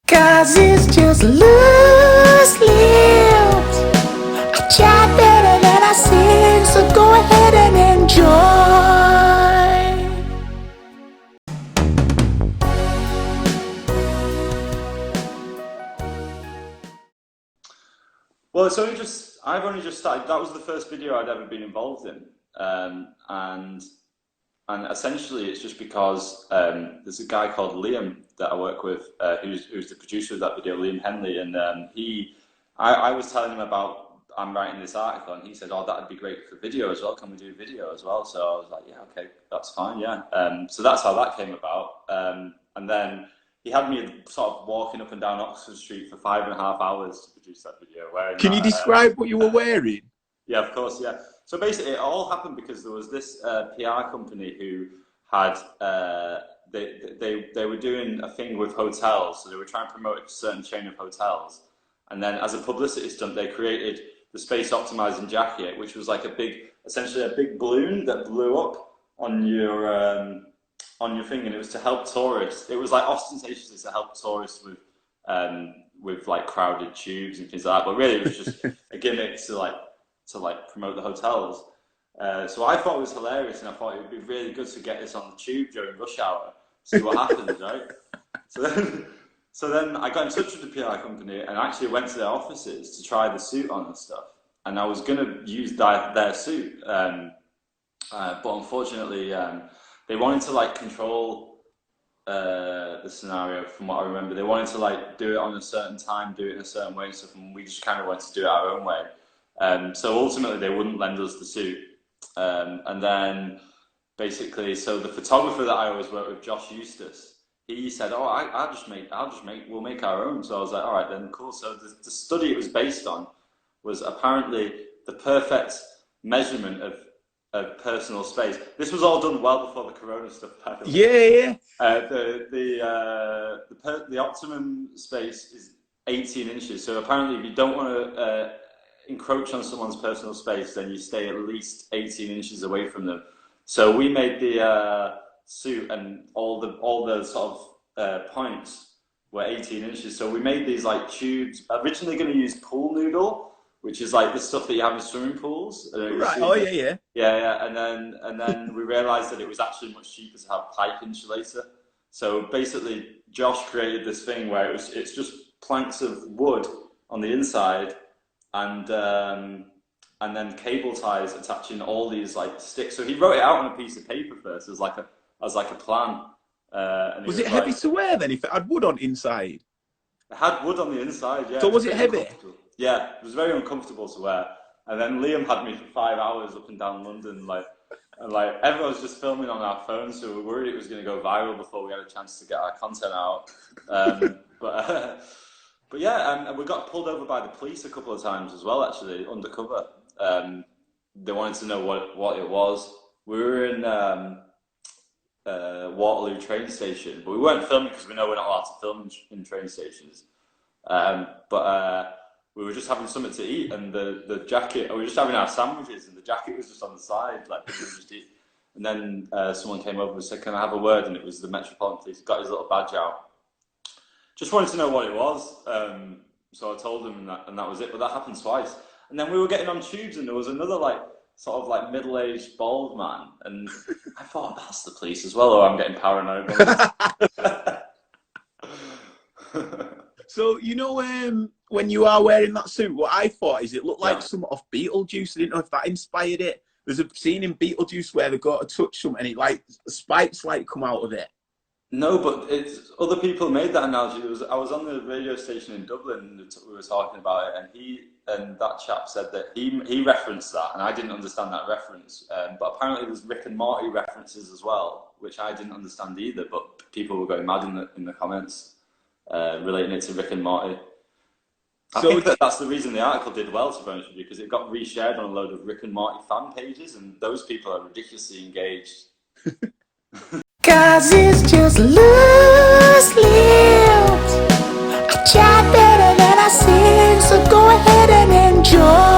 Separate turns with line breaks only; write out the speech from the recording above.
'Cause it's just loose lips. I chat better than I sing, so go ahead and enjoy.
Well, I've only just started. That was the first video I'd ever been involved in, and essentially it's just because there's a guy called Liam that I work with, who's the producer of that video, Liam Henley, and I was telling him about I'm writing this article, and he said, "Oh, that'd be great for video as well. Can we do video as well?" So I was like, "Yeah, okay, that's fine, yeah." So that's how that came about, and then he had me sort of walking up and down Oxford Street for 5.5 hours to produce that video.
Can you describe what you were wearing?
Yeah, of course, yeah. So basically, it all happened because there was this PR company who had they were doing a thing with hotels, so they were trying to promote a certain chain of hotels, and then as a publicity stunt, they created the space optimizing jacket, which was like essentially a big balloon that blew up on your thing, and it was to help tourists. It was like ostentatiously to help tourists with like crowded tubes and things like that, but really it was just a gimmick to promote the hotels. So I thought it was hilarious, and I thought it would be really good to get this on the tube during rush hour, see what happens, right? So then I got in touch with the PR company and actually went to their offices to try the suit on and stuff. And I was going to use their suit, but unfortunately they wanted to control the scenario. From what I remember, they wanted to do it on a certain time, do it in a certain way and stuff, and we just kind of wanted to do it our own way. So ultimately they wouldn't lend us the suit, and then basically, so the photographer that I always work with, Josh Eustace, he said, "Oh, we'll make our own." So I was like, "All right, then, cool." So the study it was based on was apparently the perfect measurement of personal space. This was all done well before the Corona stuff happened.
Yeah.
The optimum space is 18 inches. So apparently, if you don't want to encroach on someone's personal space, then you stay at least 18 inches away from them. So we made the suit, and all the sort of points were 18 inches. So we made these tubes. Originally going to use pool noodle, which is the stuff that you have in swimming pools.
Right. Oh yeah.
Yeah. And then we realized that it was actually much cheaper to have pipe insulator. So basically, Josh created this thing where it's just planks of wood on the inside, and then cable ties attaching all these sticks. So he wrote it out on a piece of paper first as like a plan. And
was it heavy to wear then? If it had wood on inside?
It had wood on the inside, yeah.
So was it heavy?
Yeah, it was very uncomfortable to wear. And then Liam had me for 5 hours up and down London, and everyone was just filming on our phones, so we were worried it was going to go viral before we had a chance to get our content out. But yeah, and we got pulled over by the police a couple of times as well, actually, undercover. They wanted to know what it was. We were in Waterloo train station, but we weren't filming because we know we're not allowed to film in train stations. But we were just having something to eat, and the jacket, we were just having our sandwiches, and the jacket was just on the side, we were just eating. And then someone came over and said, "Can I have a word?" And it was the Metropolitan Police. Got his little badge out. Just wanted to know what it was. So I told him, and that was it. But that happened twice. And then we were getting on tubes, and there was another middle-aged bald man, and I thought, that's the police as well, or I'm getting paranoid.
So when you are wearing that suit, what I thought is it looked like something off Beetlejuice. I didn't know if that inspired it. There's a scene in Beetlejuice where they got to touch something, and it spikes come out of it.
No, but other people made that analogy. I was on the radio station in Dublin, and we were talking about it, and that chap said that he referenced that, and I didn't understand that reference. But apparently there's Rick and Morty references as well, which I didn't understand either. But people were going mad in the comments relating it to Rick and Morty. I think that's the reason the article did well, to be honest with you, because it got reshared on a load of Rick and Morty fan pages, and those people are ridiculously engaged.
'Cause it's just loose lips. I chat better than I sing, so go ahead and enjoy.